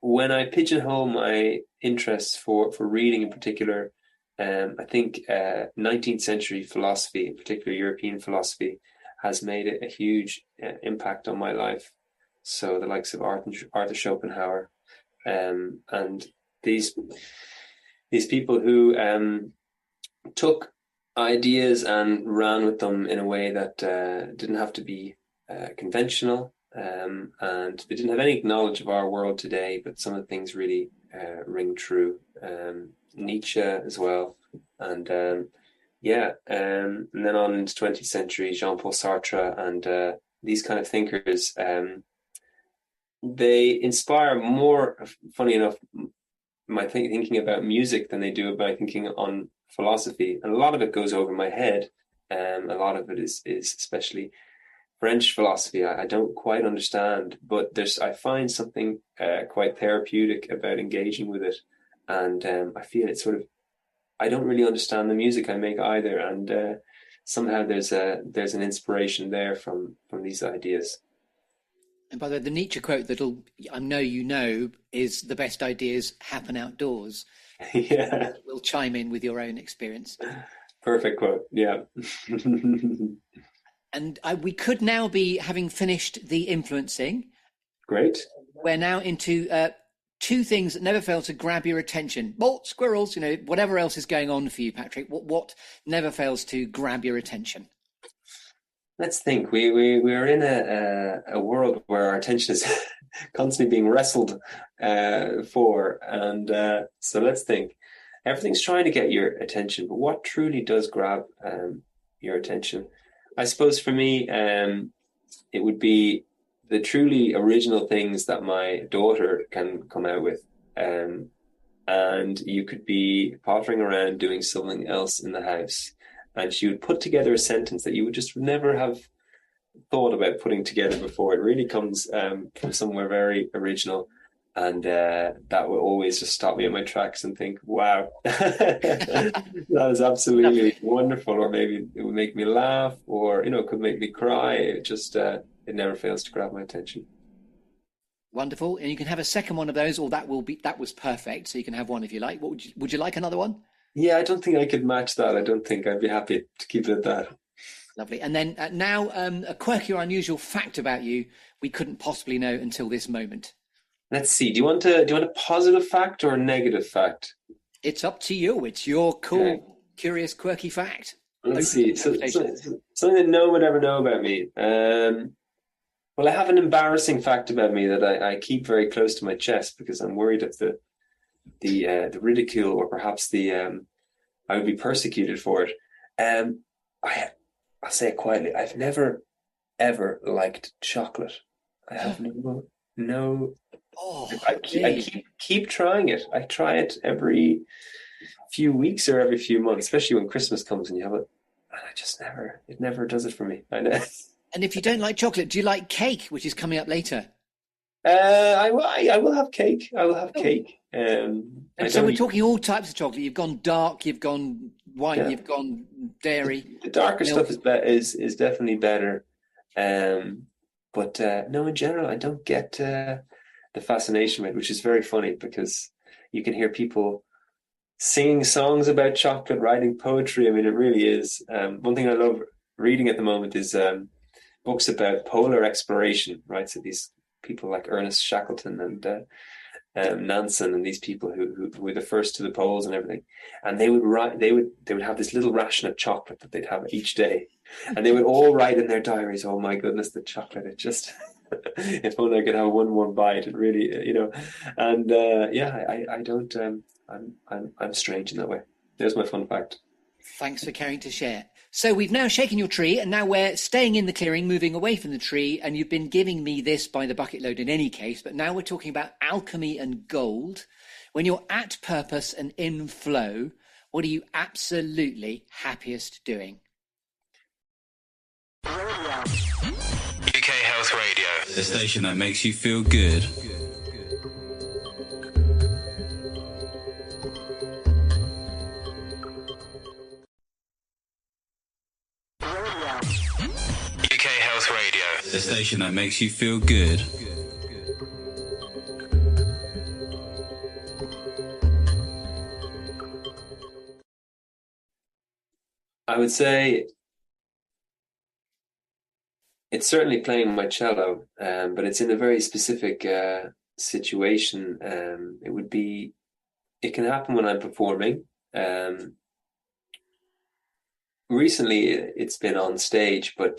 when I pigeonhole my interests for reading in particular, I think 19th century philosophy, in particular European philosophy, has made a huge impact on my life. So the likes of Arthur Schopenhauer, and these people who took ideas and ran with them in a way that didn't have to be conventional, and they didn't have any knowledge of our world today, but some of the things really ring true. Nietzsche as well, and then on into 20th century, Jean-Paul Sartre and these kind of thinkers. They inspire more, funny enough, my thinking about music than they do about thinking on philosophy. And a lot of it goes over my head. A lot of it is especially French philosophy. I don't quite understand, but I find something quite therapeutic about engaging with it. And I feel it's sort of, I don't really understand the music I make either. And somehow there's an inspiration there from these ideas. And by the way, the Nietzsche quote that'll, I know you know, is the best ideas happen outdoors. Yeah. We'll chime in with your own experience. Perfect quote. Yeah. And we could now be having finished the influencing. Great. We're now into two things that never fail to grab your attention. Well, squirrels, whatever else is going on for you, Patrick. What never fails to grab your attention? Let's think. We're in a world where our attention is constantly being wrestled for, and so let's think. Everything's trying to get your attention, but what truly does grab your attention? I suppose for me, it would be the truly original things that my daughter can come out with. And you could be pottering around doing something else in the house, and she would put together a sentence that you would just never have thought about putting together before. It really comes from somewhere very original. And that would always just stop me in my tracks and think, wow, that is absolutely wonderful. Or maybe it would make me laugh, or, it could make me cry. It just, it never fails to grab my attention. Wonderful. And you can have a second one of those, or that was perfect. So you can have one if you like. Would you like another one? Yeah, I don't think I could match that. I don't think I'd be happy to keep it at that. Lovely. And then now a quirky or unusual fact about you we couldn't possibly know until this moment. Let's see. Do you want a positive fact or a negative fact? It's up to you. It's your cool, curious, quirky fact. Let's see. Something that no one would ever know about me. Well, I have an embarrassing fact about me that I keep very close to my chest because I'm worried of the ridicule, or perhaps I would be persecuted for it. I'll say it quietly. I've never ever liked chocolate. I have no. Oh, I keep trying it. I try it every few weeks or every few months, especially when Christmas comes and you have it. And it never does it for me. I know. And if you don't like chocolate, do you like cake, which is coming up later? I will have cake. I will have cake. And so we're talking all types of chocolate. You've gone dark, you've gone white, you've gone dairy. The darker stuff is definitely better. But no, in general, I don't get the fascination with it, which is very funny because you can hear people singing songs about chocolate, writing poetry. I mean, it really is. One thing I love reading at the moment is books about polar exploration, right? So these people like Ernest Shackleton and Nansen and these people who were the first to the poles and everything. And they would have this little ration of chocolate that they'd have each day. And they would all write in their diaries, oh my goodness, the chocolate, it just, if only I could have one more bite, it really, and I don't, I'm strange in that way. There's my fun fact. Thanks for caring to share. So we've now shaken your tree, and now we're staying in the clearing, moving away from the tree, and you've been giving me this by the bucket load in any case, but now we're talking about alchemy and gold. When you're at purpose and in flow, what are you absolutely happiest doing? UK Health Radio, the station that makes you feel good. UK Health Radio, the station that makes you feel good. I would say it's certainly playing my cello, but it's in a very specific situation. It can happen when I'm performing. Recently, it's been on stage, but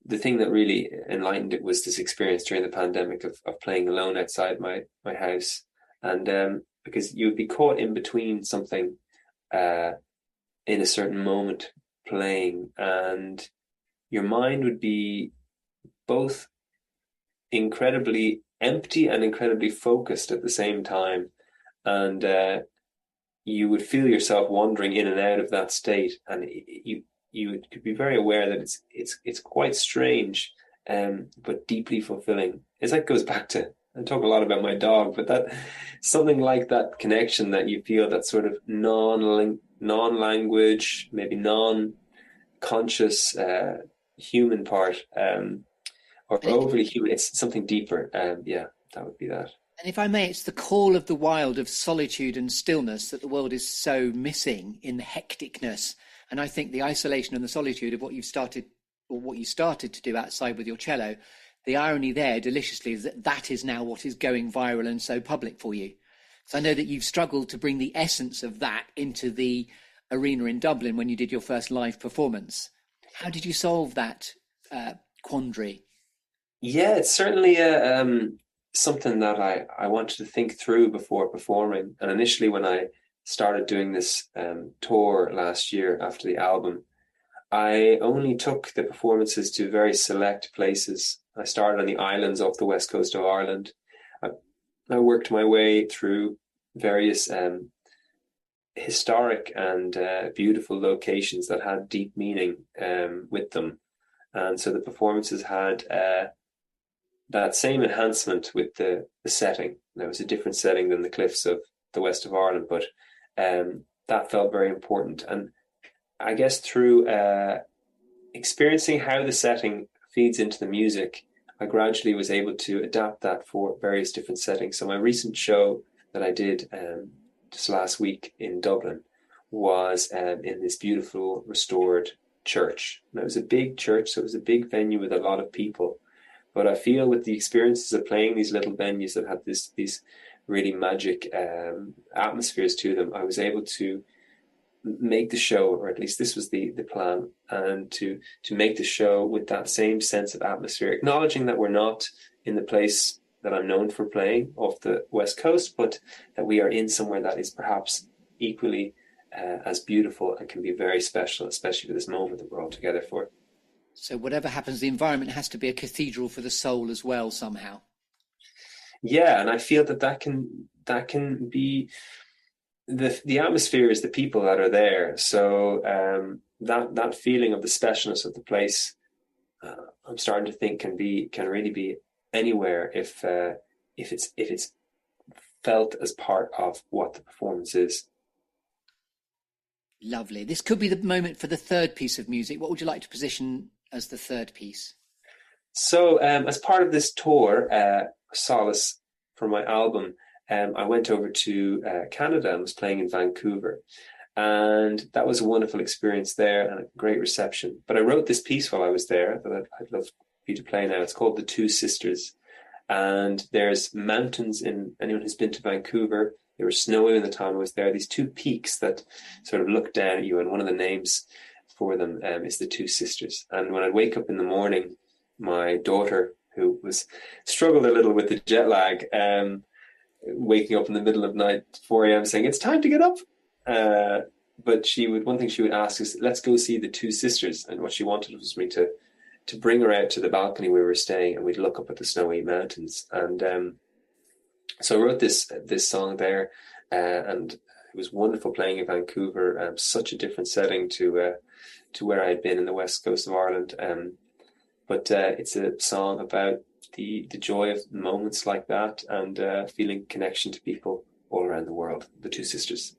the thing that really enlightened it was this experience during the pandemic of playing alone outside my house. And because you would be caught in between something in a certain moment playing, and your mind would be both incredibly empty and incredibly focused at the same time. And you would feel yourself wandering in and out of that state, and you could be very aware that it's quite strange, but deeply fulfilling. It's like, goes back to, I talk a lot about my dog, but that something like that connection that you feel, that sort of non-language, maybe conscious human part, or overly human. It's something deeper. Yeah, that would be that. And if I may, it's the call of the wild, of solitude and stillness that the world is so missing in the hecticness. And I think the isolation and the solitude of what you started to do outside with your cello, the irony there deliciously is that that is now what is going viral and so public for you. So I know that you've struggled to bring the essence of that into the arena in Dublin when you did your first live performance. How did you solve that quandary? Yeah, it's certainly something that I wanted to think through before performing. And initially, when I started doing this tour last year after the album, I only took the performances to very select places. I started on the islands off the west coast of Ireland. I worked my way through various historic and beautiful locations that had deep meaning with them. And so the performances had that same enhancement with the setting. There was a different setting than the cliffs of the west of Ireland, but that felt very important. And I guess through experiencing how the setting feeds into the music, I gradually was able to adapt that for various different settings. So my recent show that I did just last week in Dublin was in this beautiful restored church. And it was a big church, so it was a big venue with a lot of people. But I feel with the experiences of playing these little venues that had these really magic atmospheres to them, I was able to make the show, or at least this was the plan, and to make the show with that same sense of atmosphere, acknowledging that we're not in the place that I'm known for playing off the West Coast, but that we are in somewhere that is perhaps equally as beautiful and can be very special, especially for this moment that we're all together for. So whatever happens, the environment has to be a cathedral for the soul as well, somehow. Yeah, and I feel that can be the atmosphere is the people that are there. So that feeling of the specialness of the place, I'm starting to think can really be anywhere if it's felt as part of what the performance is. Lovely. This could be the moment for the third piece of music. What would you like to position as the third piece? So as part of this tour, Solace, for my album, I went over to Canada and was playing in Vancouver. And that was a wonderful experience there and a great reception. But I wrote this piece while I was there that I'd love for you to play now. It's called The Two Sisters. And there's mountains in anyone who's been to Vancouver. They were snowy when the time I was there. These two peaks that sort of look down at you, and one of the names for them is The Two Sisters. And when I'd wake up in the morning, my daughter, who struggled a little with the jet lag, waking up in the middle of the night, 4 a.m., saying, "It's time to get up." But one thing she would ask is, "Let's go see The Two Sisters." And what she wanted was me to bring her out to the balcony where we were staying, and we'd look up at the snowy mountains. And so I wrote this song there, and it was wonderful playing in Vancouver. Such a different setting to where I had been in the west coast of Ireland. But it's a song about the joy of moments like that, and feeling connection to people all around the world. The Two Sisters.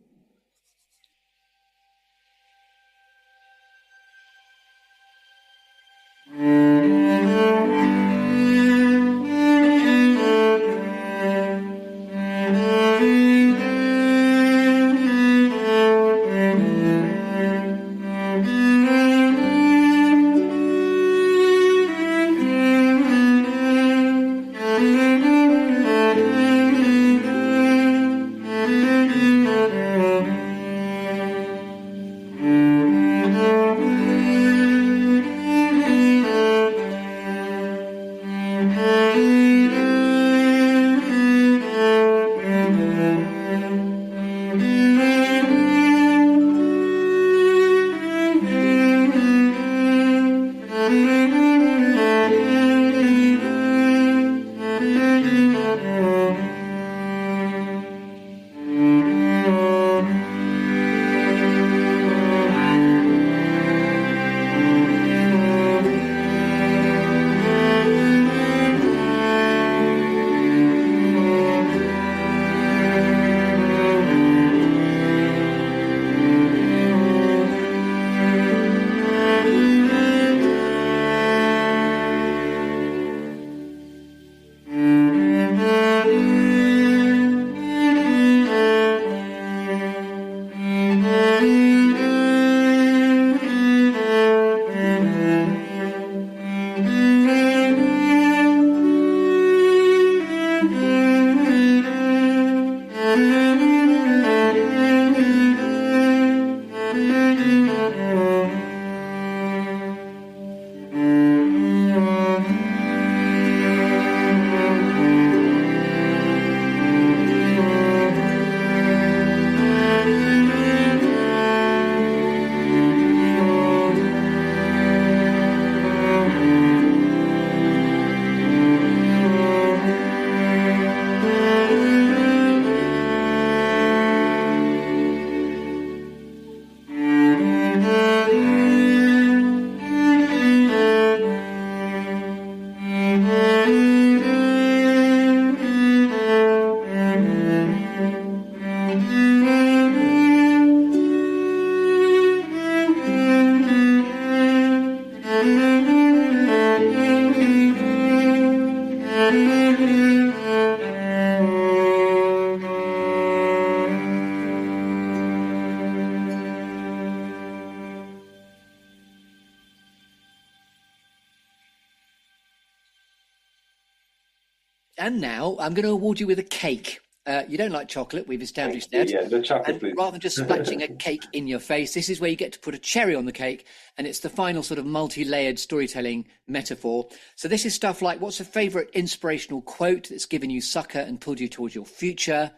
And now I'm going to award you with a cake. You don't like chocolate, we've established that. Yeah, no chocolate, and please. rather than just splashing a cake in your face, this is where you get to put a cherry on the cake, and it's the final sort of multi-layered storytelling metaphor. So this is stuff like, what's a favourite inspirational quote that's given you succor and pulled you towards your future?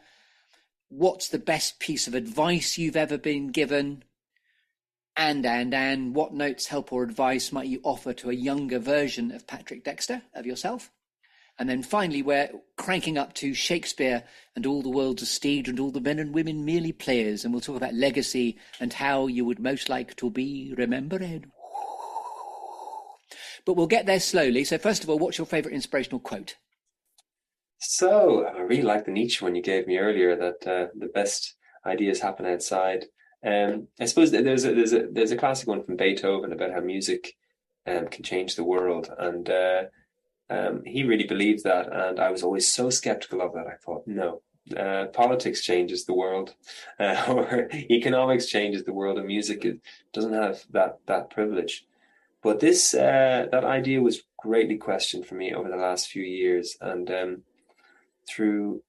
What's the best piece of advice you've ever been given? And what notes, help or advice might you offer to a younger version of Patrick Dexter, of yourself? And then finally, we're cranking up to Shakespeare and all the world's a stage and all the men and women merely players. And we'll talk about legacy and how you would most like to be remembered. But we'll get there slowly. So first of all, what's your favourite inspirational quote? So I really like the Nietzsche one you gave me earlier, that the best ideas happen outside. I suppose that there's a classic one from Beethoven about how music can change the world, and he really believed that, and I was always so skeptical of that. I thought, no, politics changes the world, or economics changes the world, and music doesn't have that privilege. But this that idea was greatly questioned for me over the last few years, and through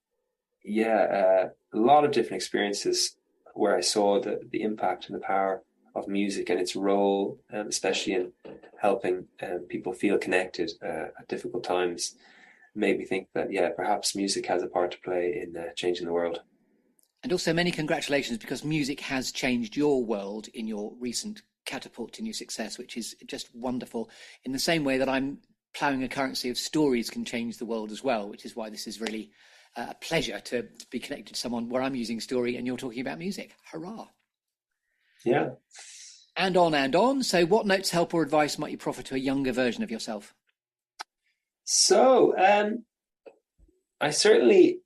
a lot of different experiences where I saw the impact and the power of music and its role, especially in helping people feel connected at difficult times, made me think that, perhaps music has a part to play in changing the world. And also many congratulations, because music has changed your world in your recent catapult to new success, which is just wonderful, in the same way that I'm ploughing a currency of stories can change the world as well, which is why this is really a pleasure to be connected to someone where I'm using story and you're talking about music. Hurrah. Yeah. And on. So what notes, help or advice might you proffer to a younger version of yourself? So I certainly,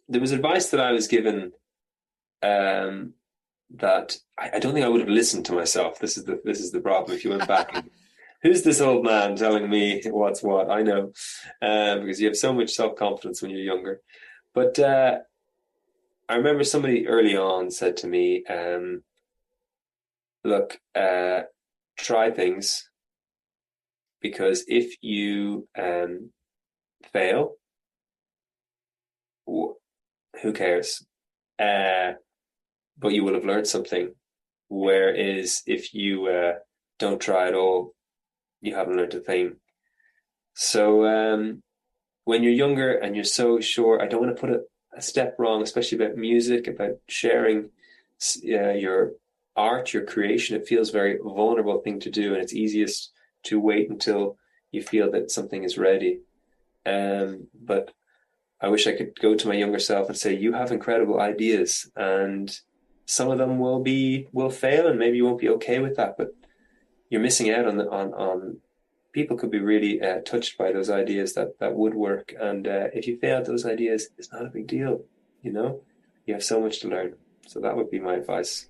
there was advice that I was given that I don't think I would have listened to myself. This is the problem. If you went back and, who's this old man telling me what's what? I know, because you have so much self-confidence when you're younger. But I remember somebody early on said to me, look, try things, because if you fail, who cares? But you will have learned something. Whereas if you don't try at all, you haven't learned a thing. So when you're younger and you're so sure, I don't want to put a step wrong, especially about music, about sharing your art, your creation. It feels a very vulnerable thing to do, and it's easiest to wait until you feel that something is ready. But I wish I could go to my younger self and say, you have incredible ideas, and some of them will fail, and maybe you won't be okay with that, but you're missing out on people could be really touched by those ideas that would work. And if you fail at those ideas, it's not a big deal. You have so much to learn. So that would be my advice.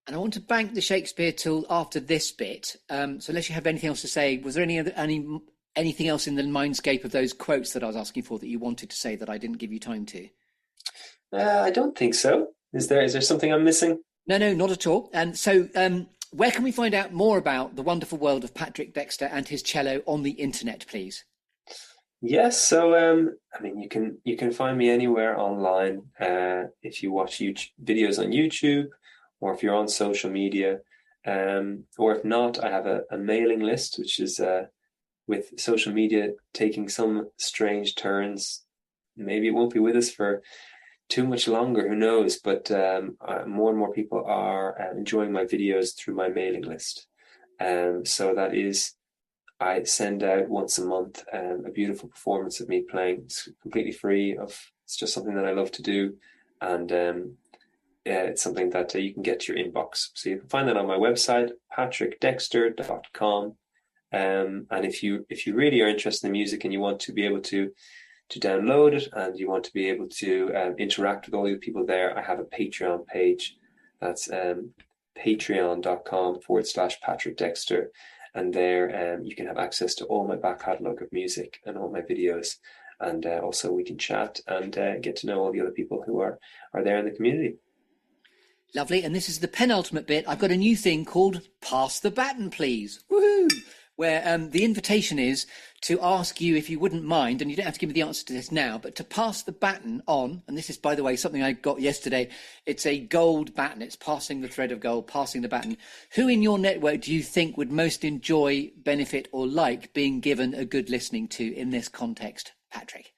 And I want to bank the Shakespeare till after this bit. So unless you have anything else to say, was there anything else in the mindscape of those quotes that I was asking for that you wanted to say that I didn't give you time to? I don't think so. Is there something I'm missing? No, not at all. And so where can we find out more about the wonderful world of Patrick Dexter and his cello on the internet, please? Yes, so you can find me anywhere online if you watch videos on YouTube, or if you're on social media, or if not, I have a mailing list, which is with social media taking some strange turns. Maybe it won't be with us for too much longer, who knows, but more and more people are enjoying my videos through my mailing list. So that is, I send out once a month a beautiful performance of me playing. It's completely free. It's just something that I love to do, and it's something that you can get to your inbox. So you can find that on my website, patrickdexter.com. And if you really are interested in music and you want to be able to download it, and you want to be able to interact with all the people there, I have a Patreon page. That's patreon.com/Patrick Dexter. And there you can have access to all my back catalogue of music and all my videos. And also we can chat and get to know all the other people who are there in the community. Lovely. And this is the penultimate bit. I've got a new thing called Pass the Baton, Please. Woohoo! where the invitation is to ask you, if you wouldn't mind, and you don't have to give me the answer to this now, but to pass the baton on. And this is, by the way, something I got yesterday. It's a gold baton. It's passing the thread of gold, passing the baton. Who in your network do you think would most enjoy, benefit, or like being given a good listening to in this context, Patrick?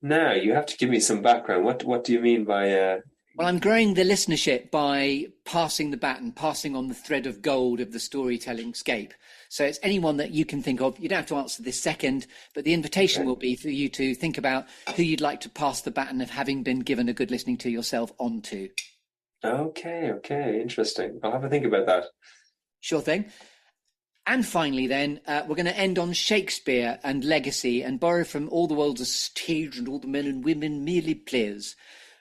Now, you have to give me some background. What do you mean by... Well, I'm growing the listenership by passing the baton, passing on the thread of gold of the storytelling scape. So it's anyone that you can think of. You don't have to answer this second, but the invitation will be for you to think about who you'd like to pass the baton of having been given a good listening to yourself on to. Okay, interesting. I'll have a think about that. Sure thing. And finally, then, we're going to end on Shakespeare and legacy and borrow from all the world's a stage and all the men and women merely players.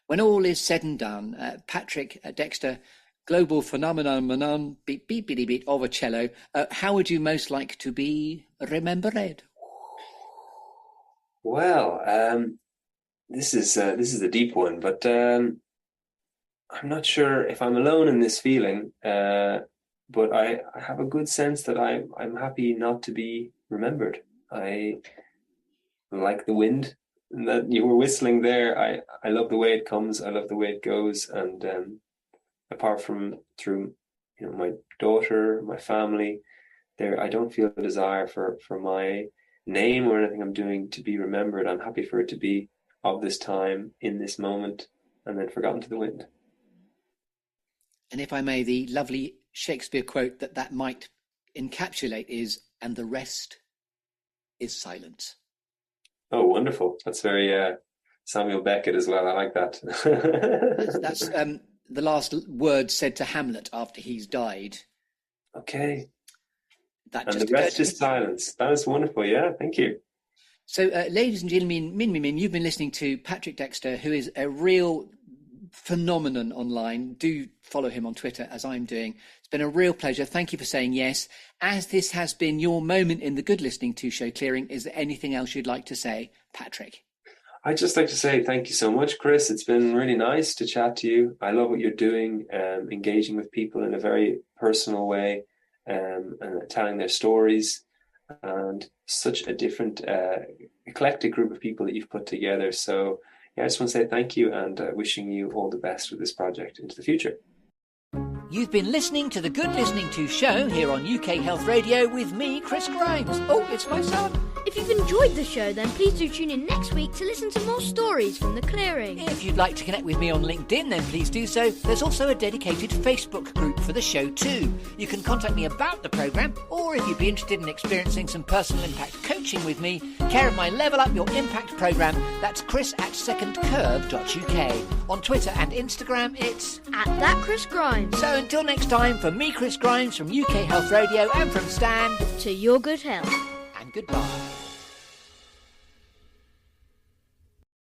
When all is said and done, Patrick Dexter, global phenomenon, beat, beat, beat, beat, of a cello, how would you most like to be remembered? Well, this is a deep one, but I'm not sure if I'm alone in this feeling, but I have a good sense that I'm happy not to be remembered. I like the wind that you were whistling there. I love the way it comes. I love the way it goes. And apart from through my daughter, my family, I don't feel a desire for my name or anything I'm doing to be remembered. I'm happy for it to be of this time, in this moment, and then forgotten to the wind. And if I may, the lovely Shakespeare quote that might encapsulate is, "And the rest is silence." Oh, wonderful. That's very Samuel Beckett as well. I like that. That's the last word said to Hamlet after he's died. Okay. That and just the rest is silence. That is wonderful. Yeah, thank you. So, ladies and gentlemen, you've been listening to Patrick Dexter, who is a real phenomenon online. Do follow him on Twitter, as I'm doing. It's been a real pleasure. Thank you for saying yes. As this has been your moment in the Good Listening To show clearing, is there anything else you'd like to say, Patrick? I'd just like to say thank you so much, Chris. It's been really nice to chat to you. I love what you're doing, engaging with people in a very personal way, and telling their stories, and such a different, eclectic group of people that you've put together. So yeah, I just want to say thank you, and wishing you all the best with this project into the future. You've been listening to the Good Listening To show here on UK Health Radio with me, Chris Grimes. Oh, it's my son. If you've enjoyed the show, then please do tune in next week to listen to more stories from the clearing. If you'd like to connect with me on LinkedIn, then please do so. There's also a dedicated Facebook group for the show too. You can contact me about the programme, or if you'd be interested in experiencing some personal impact coaching with me, care of my Level Up Your Impact programme, that's chris@secondcurve.uk. On Twitter and Instagram, it's @ThatChrisGrimes. So until next time, from me, Chris Grimes, from UK Health Radio, and from Stan, To your good health. and goodbye.